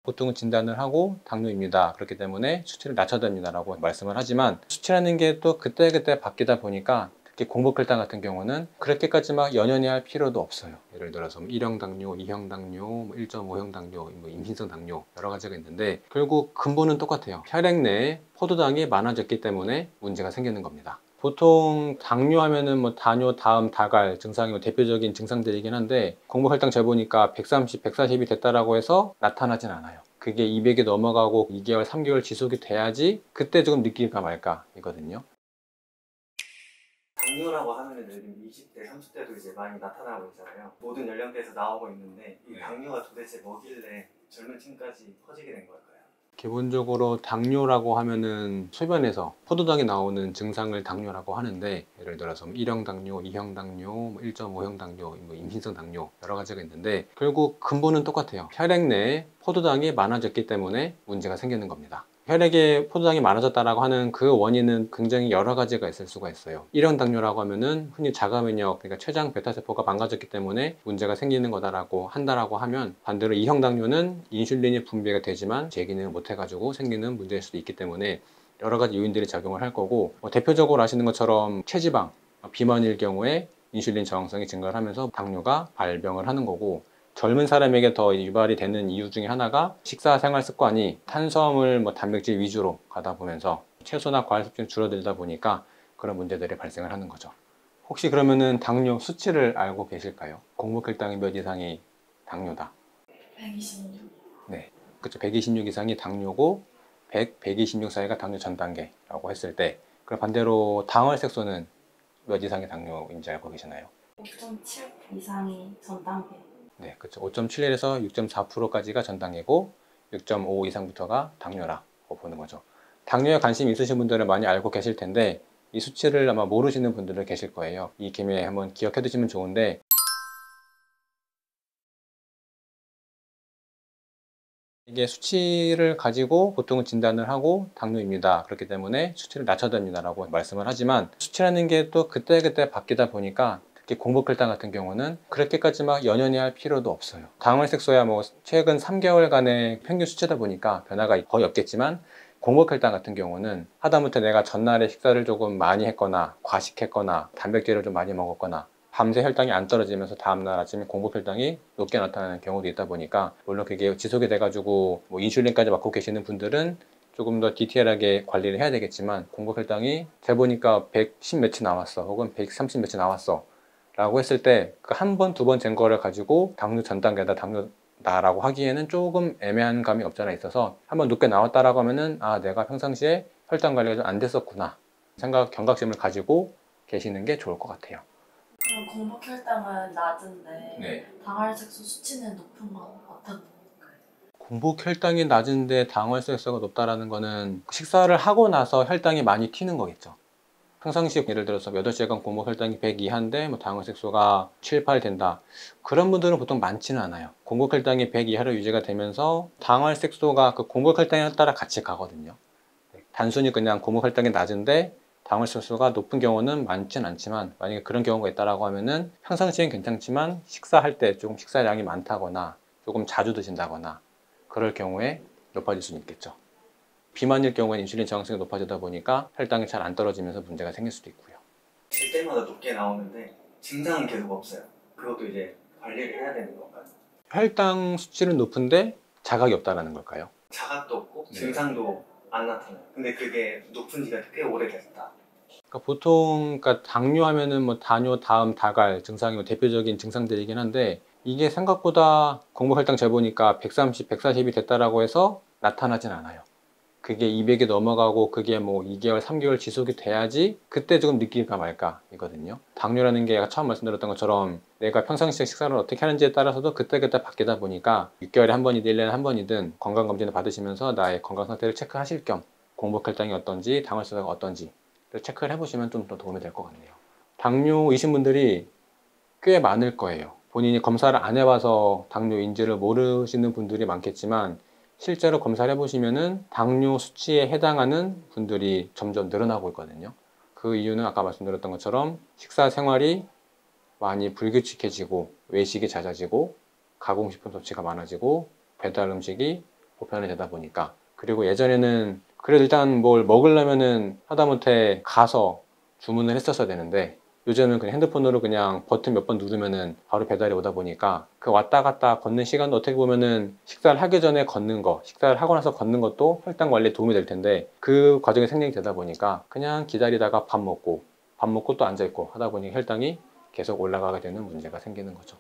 보통은 진단을 하고 당뇨입니다. 그렇기 때문에 수치를 낮춰야 됩니다 라고 말씀을 하지만, 수치라는 게 또 그때그때 바뀌다 보니까 특히 공복혈당 같은 경우는 그렇게까지 막 연연히 할 필요도 없어요. 예를 들어서 1형 당뇨, 2형 당뇨, 1.5형 당뇨, 임신성 당뇨 여러 가지가 있는데, 결국 근본은 똑같아요. 혈액 내에 포도당이 많아졌기 때문에 문제가 생기는 겁니다. 보통 당뇨 하면은 뭐 다뇨, 다음, 다갈 증상이 대표적인 증상들이긴 한데, 공복혈당 재보니까 130, 140이 됐다라고 해서 나타나진 않아요. 그게 200이 넘어가고 2개월, 3개월 지속이 돼야지 그때 조금 느낄까 말까 이거든요. 당뇨라고 하면은 요즘 20대, 30대도 이제 많이 나타나고 있잖아요. 모든 연령대에서 나오고 있는데 이 당뇨가 도대체 뭐길래 젊은 층까지 퍼지게 된 걸까요? 기본적으로 당뇨라고 하면은 소변에서 포도당이 나오는 증상을 당뇨라고 하는데, 예를 들어서 1형 당뇨, 2형 당뇨, 1.5형 당뇨, 임신성 당뇨 여러 가지가 있는데, 결국 근본은 똑같아요. 혈액 내에 포도당이 많아졌기 때문에 문제가 생기는 겁니다. 혈액에 포도당이 많아졌다라고 하는 그 원인은 굉장히 여러 가지가 있을 수가 있어요. 1형 당뇨라고 하면은 흔히 자가면역, 그러니까 췌장 베타세포가 망가졌기 때문에 문제가 생기는 거다라고 한다라고 하면, 반대로 2형 당뇨는 인슐린이 분비가 되지만 제 기능을 못 해가지고 생기는 문제일 수도 있기 때문에 여러 가지 요인들이 작용을 할 거고, 대표적으로 아시는 것처럼 체지방, 비만일 경우에 인슐린 저항성이 증가를 하면서 당뇨가 발병을 하는 거고, 젊은 사람에게 더 유발이 되는 이유 중에 하나가 식사 생활 습관이 탄수화물, 단백질 위주로 가다 보면서 채소나 과일 섭취가 줄어들다 보니까 그런 문제들이 발생을 하는 거죠. 혹시 그러면은 당뇨 수치를 알고 계실까요? 공복혈당이 몇 이상이 당뇨다? 126. 네, 그렇죠. 126 이상이 당뇨고 100, 126 사이가 당뇨 전 단계라고 했을 때, 그럼 반대로 당월색소는 몇 이상의 당뇨인지 알고 계시나요? 5.7 이상이 전 단계. 네, 그렇죠. 5.71에서 6.4%까지가 전 단계고 6.5 이상부터가 당뇨라고 보는 거죠. 당뇨에 관심 있으신 분들은 많이 알고 계실 텐데, 이 수치를 아마 모르시는 분들은 계실 거예요. 이 김에 한번 기억해 두시면 좋은데, 이게 수치를 가지고 보통은 진단을 하고 당뇨입니다. 그렇기 때문에 수치를 낮춰야 됩니다 라고 말씀을 하지만, 수치라는 게 또 그때그때 바뀌다 보니까 특히 공복혈당 같은 경우는 그렇게까지 막 연연히 할 필요도 없어요. 당월색소야 뭐 최근 3개월간의 평균 수치다 보니까 변화가 거의 없겠지만, 공복혈당 같은 경우는 하다못해 내가 전날에 식사를 조금 많이 했거나 과식했거나 단백질을 좀 많이 먹었거나 밤새 혈당이 안 떨어지면서 다음날 아침에 공복혈당이 높게 나타나는 경우도 있다 보니까, 물론 그게 지속이 돼가지고 인슐린까지 맞고 계시는 분들은 조금 더 디테일하게 관리를 해야 되겠지만, 공복혈당이 재보니까 110 몇이 나왔어, 혹은 130 몇이 나왔어 라고 했을 때 그 한 번, 두 번 잰 거를 가지고 당뇨 전 단계다, 당뇨다라고 하기에는 조금 애매한 감이 없잖아 있어서, 한번 높게 나왔다라고 하면은 내가 평상시에 혈당 관리가 좀 안 됐었구나 경각심을 가지고 계시는 게 좋을 것 같아요. 그럼 공복혈당은 낮은데 네. 당활색소 수치는 높은 건 어떤 건가요? 공복혈당이 낮은데 당월세수가 높다라는 거는 식사를 하고 나서 혈당이 많이 튀는 거겠죠. 평상시에 예를 들어서 8시간 공복혈당이 100 이하인데 당월색소가 7, 8 된다. 그런 분들은 보통 많지는 않아요. 공복혈당이 100 이하로 유지가 되면서 당월색소가 그 공복혈당에 따라 같이 가거든요. 단순히 그냥 공복혈당이 낮은데 당월색소가 높은 경우는 많진 않지만, 만약에 그런 경우가 있다라고 하면은 평상시엔 괜찮지만 식사할 때 조금 식사량이 많다거나 조금 자주 드신다거나 그럴 경우에 높아질 수는 있겠죠. 비만일 경우에는 인슐린 저항성이 높아지다 보니까 혈당이 잘 안 떨어지면서 문제가 생길 수도 있고요. 질 때마다 높게 나오는데 증상은 계속 없어요. 그것도 이제 관리를 해야 되는 건가요? 혈당 수치는 높은데 자각이 없다는 걸까요? 자각도 없고 네. 증상도 안 나타나요. 근데 그게 높은 지가 꽤 오래됐다. 그러니까 보통 당뇨 하면은 다뇨, 다음, 다갈 증상이 대표적인 증상들이긴 한데, 이게 생각보다 공복혈당 재보니까 130, 140이 됐다라고 해서 나타나진 않아요. 그게 200이 넘어가고 그게 2개월, 3개월 지속이 돼야지 그때 조금 느낄까 말까 이거든요. 당뇨라는 게 처음 말씀드렸던 것처럼 내가 평상시에 식사를 어떻게 하는지에 따라서도 그때그때 바뀌다 보니까 6개월에 한 번이든 1년에 한 번이든 건강검진을 받으시면서 나의 건강 상태를 체크하실 겸 공복혈당이 어떤지, 당뇨수가 어떤지 체크를 해보시면 좀 더 도움이 될 것 같네요. 당뇨이신 분들이 꽤 많을 거예요. 본인이 검사를 안 해봐서 당뇨인지를 모르시는 분들이 많겠지만, 실제로 검사를 해보시면은 당뇨 수치에 해당하는 분들이 점점 늘어나고 있거든요. 그 이유는 아까 말씀드렸던 것처럼 식사 생활이 많이 불규칙해지고 외식이 잦아지고 가공식품 섭취가 많아지고 배달 음식이 보편이 되다 보니까. 그리고 예전에는 그래도 일단 뭘 먹으려면은 하다못해 가서 주문을 했었어야 되는데, 요즘은 그냥 핸드폰으로 그냥 버튼 몇 번 누르면은 바로 배달이 오다 보니까 그 왔다 갔다 걷는 시간도 어떻게 보면은 식사를 하기 전에 걷는 거, 식사를 하고 나서 걷는 것도 혈당 관리에 도움이 될 텐데, 그 과정이 생략이 되다 보니까 그냥 기다리다가 밥 먹고 또 앉아있고 하다 보니 혈당이 계속 올라가게 되는 문제가 생기는 거죠.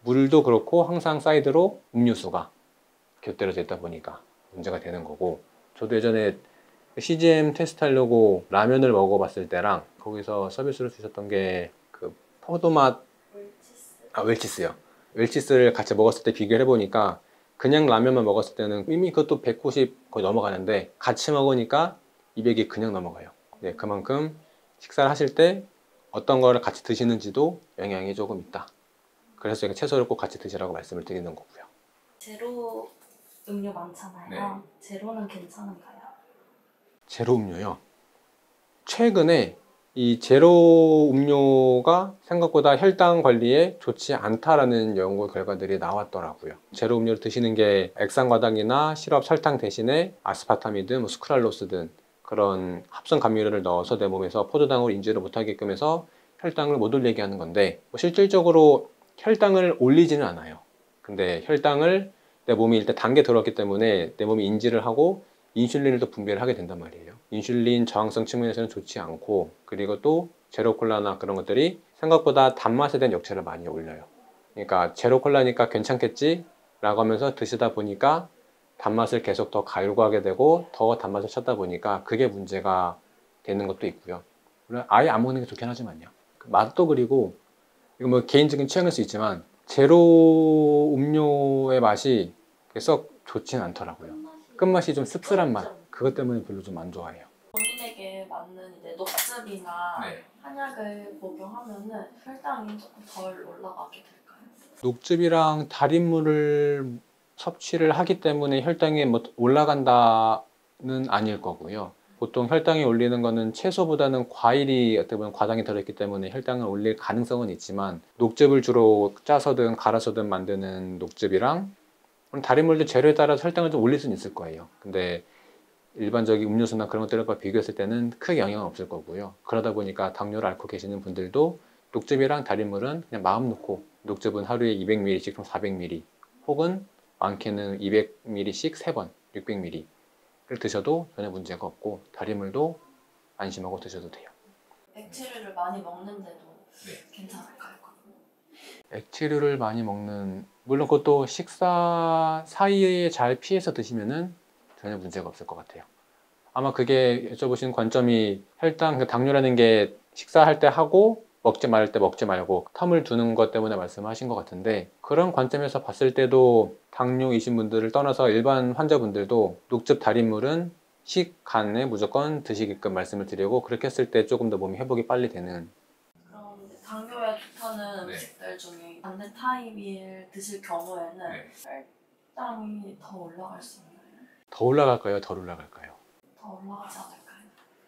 물도 그렇고 항상 사이드로 음료수가 곁들여져 있다 보니까 문제가 되는 거고, 저도 예전에 CGM 테스트 하려고 라면을 먹어봤을 때랑 거기서 서비스로 주셨던 게 그 포도맛, 웰치스요. 웰치스를 같이 먹었을 때 비교를 해보니까 그냥 라면만 먹었을 때는 이미 그것도 190 거의 넘어가는데, 같이 먹으니까 200이 그냥 넘어가요. 네, 그만큼 식사를 하실 때 어떤 거를 같이 드시는지도 영향이 조금 있다. 그래서 제가 채소를 꼭 같이 드시라고 말씀을 드리는 거고요. 제로 음료 많잖아요. 제로는 괜찮은가요? 제로 음료요. 최근에 이 제로 음료가 생각보다 혈당 관리에 좋지 않다라는 연구 결과들이 나왔더라고요. 제로 음료를 드시는 게 액상과당이나 시럽, 설탕 대신에 아스파탐이든 뭐 스크랄로스든 그런 합성 감미료를 넣어서 내 몸에서 포도당을 인지를 못하게끔 해서 혈당을 못 올리게 하는 건데, 뭐 실질적으로 혈당을 올리지는 않아요. 근데 혈당을 내 몸이 일단 단계 들어왔기 때문에 내 몸이 인지를 하고 인슐린을 또 분비를 하게 된단 말이에요. 인슐린 저항성 측면에서는 좋지 않고, 그리고 또 제로콜라나 그런 것들이 생각보다 단맛에 대한 역체를 많이 올려요. 그러니까 제로콜라니까 괜찮겠지 라고 하면서 드시다 보니까 단맛을 계속 더 갈구하게 되고 더 단맛을 찾다 보니까 그게 문제가 되는 것도 있고요. 물론 아예 안 먹는 게 좋긴 하지만요. 맛도, 그리고 이거 뭐 개인적인 취향일 수 있지만 제로 음료의 맛이 썩 좋진 않더라고요. 끝맛이 좀 씁쓸한 맛, 그것 때문에 별로 좀 안 좋아해요. 본인에게 맞는 이제 녹즙이나 네. 한약을 복용하면은 혈당이 조금 덜 올라가게 될까요? 녹즙이랑 달인물을 섭취를 하기 때문에 혈당이 뭐 올라간다는 아닐 거고요. 보통 혈당이 올리는 거는 채소보다는 과일이 어떻게 보면 과당이 들어있기 때문에 혈당을 올릴 가능성은 있지만, 녹즙을 주로 짜서든 갈아서든 만드는 녹즙이랑 달인물도 재료에 따라서 혈당을 좀 올릴 수는 있을 거예요. 근데 일반적인 음료수나 그런 것들과 비교했을 때는 크게 영향은 없을 거고요. 그러다 보니까 당뇨를 앓고 계시는 분들도 녹즙이랑 달인물은 그냥 마음 놓고, 녹즙은 하루에 200ml씩 그럼 400ml, 혹은 많게는 200ml씩 3번 600ml를 드셔도 전혀 문제가 없고, 달인물도 안심하고 드셔도 돼요. 액체류를 많이 먹는데도 괜찮을까요? 액체류를 많이 먹는, 물론 그것도 식사 사이에 잘 피해서 드시면은 전혀 문제가 없을 것 같아요. 아마 그게 여쭤보신 관점이 혈당, 그러니까 당뇨라는 게 식사할 때 하고 먹지 말을 때 먹지 말고 텀을 두는 것 때문에 말씀하신 것 같은데, 그런 관점에서 봤을 때도 당뇨이신 분들을 떠나서 일반 환자분들도 녹즙 달인물은 식간에 무조건 드시게끔 말씀을 드리고, 그렇게 했을 때 조금 더 몸이 회복이 빨리 되는. 그럼 이제 당뇨에 좋다는 음식들 중에 반대 타입을 드실 경우에는 혈당이 더 올라갈 수 있나요? 더 올라갈까요? 덜 올라갈까요? 더 올라가지 않을까요?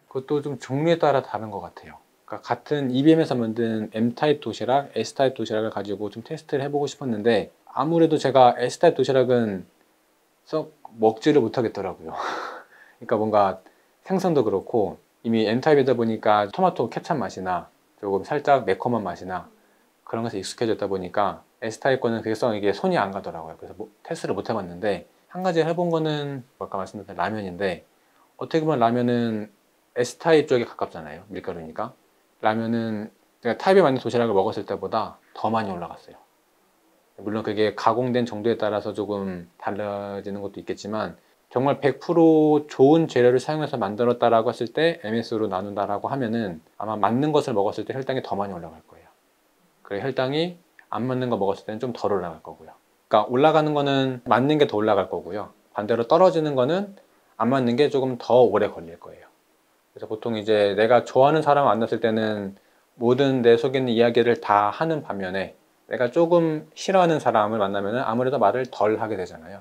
그것도 좀 종류에 따라 다른 것 같아요. 그러니까 같은 EBM에서 만든 M타입 도시락, S타입 도시락을 가지고 좀 테스트를 해보고 싶었는데, 아무래도 제가 S타입 도시락은 썩 먹지를 못하겠더라고요. 그러니까 뭔가 생선도 그렇고 이미 M타입이다 보니까 토마토 케찹 맛이나 조금 살짝 매콤한 맛이나 그런 것에 익숙해졌다 보니까 S타입 거는 그게 썩 이게 손이 안 가더라고요. 그래서 테스트를 못 해봤는데, 한 가지 해본 거는 아까 말씀드린 라면인데, 어떻게 보면 라면은 S타입 쪽에 가깝잖아요. 밀가루니까. 라면은 제가 타입에 맞는 도시락을 먹었을 때보다 더 많이 올라갔어요. 물론 그게 가공된 정도에 따라서 조금 달라지는 것도 있겠지만, 정말 100% 좋은 재료를 사용해서 만들었다라고 했을 때 MS로 나눈다라고 하면은 아마 맞는 것을 먹었을 때 혈당이 더 많이 올라갈 거예요. 그리고 혈당이 안 맞는 거 먹었을 때는 좀 덜 올라갈 거고요. 그러니까 올라가는 거는 맞는 게 더 올라갈 거고요. 반대로 떨어지는 거는 안 맞는 게 조금 더 오래 걸릴 거예요. 그래서 보통 이제 내가 좋아하는 사람을 만났을 때는 모든 내 속에 있는 이야기를 다 하는 반면에, 내가 조금 싫어하는 사람을 만나면 아무래도 말을 덜 하게 되잖아요.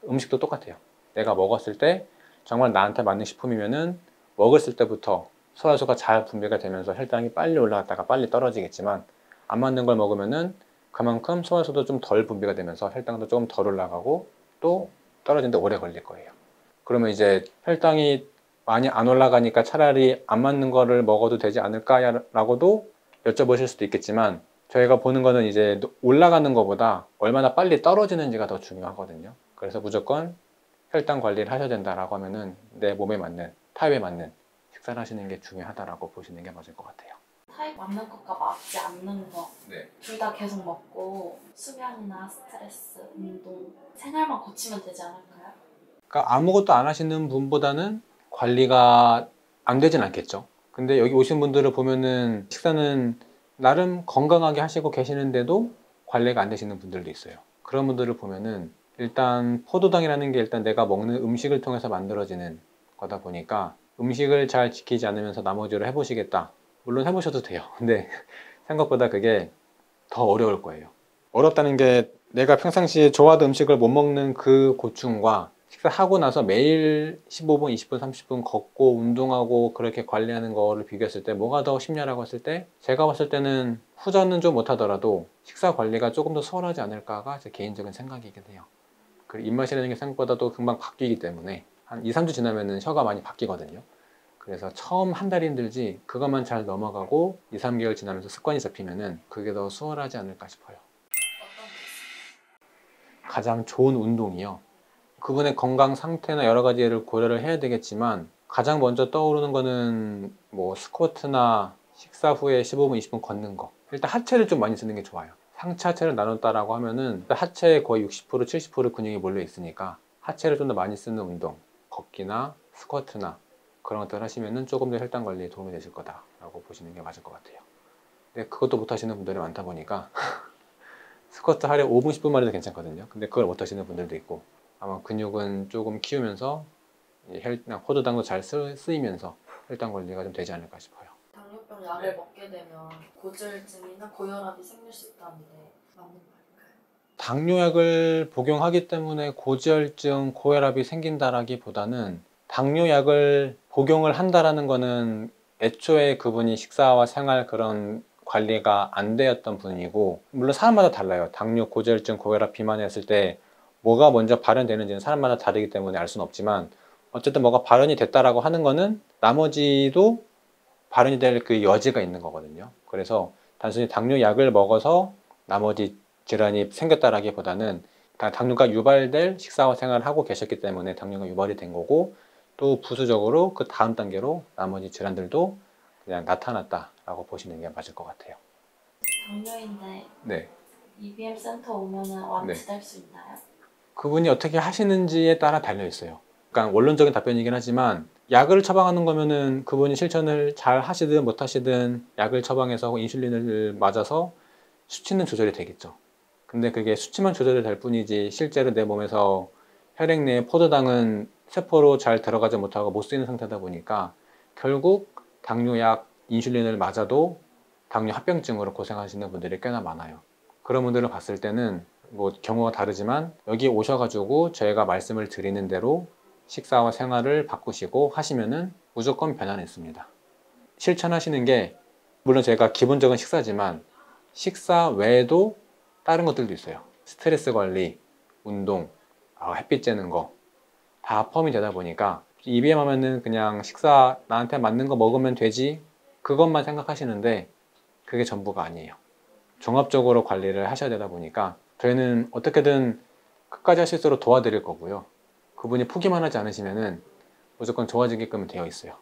음식도 똑같아요. 내가 먹었을 때 정말 나한테 맞는 식품이면은 먹었을 때부터 소화수가 잘 분비가 되면서 혈당이 빨리 올라갔다가 빨리 떨어지겠지만, 안 맞는 걸 먹으면은 그만큼 소화수도 좀 덜 분비가 되면서 혈당도 조금 덜 올라가고 또 떨어지는데 오래 걸릴 거예요. 그러면 이제 혈당이 많이 안 올라가니까 차라리 안 맞는 거를 먹어도 되지 않을까라고도 여쭤보실 수도 있겠지만, 저희가 보는 거는 이제 올라가는 것보다 얼마나 빨리 떨어지는지가 더 중요하거든요. 그래서 무조건 혈당 관리를 하셔야 된다라고 하면은 내 몸에 맞는, 타입에 맞는 식사를 하시는 게 중요하다라고 보시는 게 맞을 것 같아요. 타입 맞는 것과 맞지 않는 것 네. 둘 다 계속 먹고 수면이나 스트레스, 운동, 생활만 고치면 되지 않을까요? 그러니까 아무것도 안 하시는 분보다는 관리가 안 되진 않겠죠. 근데 여기 오신 분들을 보면은 식사는 나름 건강하게 하시고 계시는데도 관리가 안 되시는 분들도 있어요. 그런 분들을 보면은 일단 포도당이라는 게 일단 내가 먹는 음식을 통해서 만들어지는 거다 보니까 음식을 잘 지키지 않으면서 나머지를 해보시겠다. 물론 해보셔도 돼요. 근데 생각보다 그게 더 어려울 거예요. 어렵다는 게 내가 평상시에 좋아하던 음식을 못 먹는 그 고충과 식사하고 나서 매일 15분, 20분, 30분 걷고 운동하고 그렇게 관리하는 거를 비교했을 때 뭐가 더 쉽냐라고 했을 때 제가 봤을 때는 후자는 좀 못하더라도 식사 관리가 조금 더 수월하지 않을까가 제 개인적인 생각이긴 해요. 그리고 입맛이라는 게 생각보다도 금방 바뀌기 때문에 한 2, 3주 지나면은 혀가 많이 바뀌거든요. 그래서 처음 한 달이 힘들지 그것만 잘 넘어가고 2, 3개월 지나면서 습관이 잡히면은 그게 더 수월하지 않을까 싶어요. 어떤 게 있어요? 가장 좋은 운동이요. 그분의 건강 상태나 여러 가지를 고려를 해야 되겠지만 가장 먼저 떠오르는 거는 뭐 스쿼트나 식사 후에 15분, 20분 걷는 거. 일단 하체를 좀 많이 쓰는 게 좋아요. 상체 하체를 나눴다라고 하면은 하체에 거의 60%, 70% 근육이 몰려 있으니까 하체를 좀 더 많이 쓰는 운동, 걷기나 스쿼트나 그런 것들 하시면은 조금 더 혈당 관리에 도움이 되실 거다라고 보시는 게 맞을 것 같아요. 근데 그것도 못 하시는 분들이 많다 보니까 스쿼트 하려 5분, 10분만 해도 괜찮거든요. 근데 그걸 못 하시는 분들도 있고 아마 근육은 조금 키우면서 포도당도 잘 쓰이면서 혈당 관리가 좀 되지 않을까 싶어요. 당뇨병 약을 먹게 되면 고지혈증이나 고혈압이 생길 수 있다는데 맞는 말인가요? 당뇨약을 복용하기 때문에 고지혈증, 고혈압이 생긴다라기보다는 당뇨약을 복용을 한다라는 거는 애초에 그분이 식사와 생활 그런 관리가 안 되었던 분이고, 물론 사람마다 달라요. 당뇨, 고지혈증, 고혈압, 비만했을 때 뭐가 먼저 발현되는지는 사람마다 다르기 때문에 알 수는 없지만 어쨌든 뭐가 발현이 됐다라고 하는 거는 나머지도 발현이 될 그 여지가 있는 거거든요. 그래서 단순히 당뇨약을 먹어서 나머지 질환이 생겼다라기보다는 당뇨가 유발될 식사와 생활을 하고 계셨기 때문에 당뇨가 유발이 된 거고, 또 부수적으로 그 다음 단계로 나머지 질환들도 그냥 나타났다라고 보시는 게 맞을 것 같아요. 당뇨인데 네. EBM 센터 오면은 완치될 수 있나요? 그분이 어떻게 하시는지에 따라 달려 있어요. 그러니까 원론적인 답변이긴 하지만 약을 처방하는 거면은 그분이 실천을 잘 하시든 못 하시든 약을 처방해서 인슐린을 맞아서 수치는 조절이 되겠죠. 근데 그게 수치만 조절이 될 뿐이지 실제로 내 몸에서 혈액 내에 포도당은 세포로 잘 들어가지 못하고 못 쓰이는 상태다 보니까 결국 당뇨약, 인슐린을 맞아도 당뇨 합병증으로 고생하시는 분들이 꽤나 많아요. 그런 분들을 봤을 때는 뭐 경우가 다르지만 여기 오셔가지고 저희가 말씀을 드리는 대로 식사와 생활을 바꾸시고 하시면은 무조건 변화는 있습니다. 실천하시는 게 물론 제가 기본적인 식사지만 식사 외에도 다른 것들도 있어요. 스트레스 관리, 운동, 햇빛 쬐는 거 다 포함이 되다 보니까 EBM 하면은 그냥 식사 나한테 맞는 거 먹으면 되지 그것만 생각하시는데 그게 전부가 아니에요. 종합적으로 관리를 하셔야 되다 보니까 저희는 어떻게든 끝까지 할 수 있도록 도와드릴 거고요. 그분이 포기만 하지 않으시면은 무조건 좋아지게끔 되어 있어요.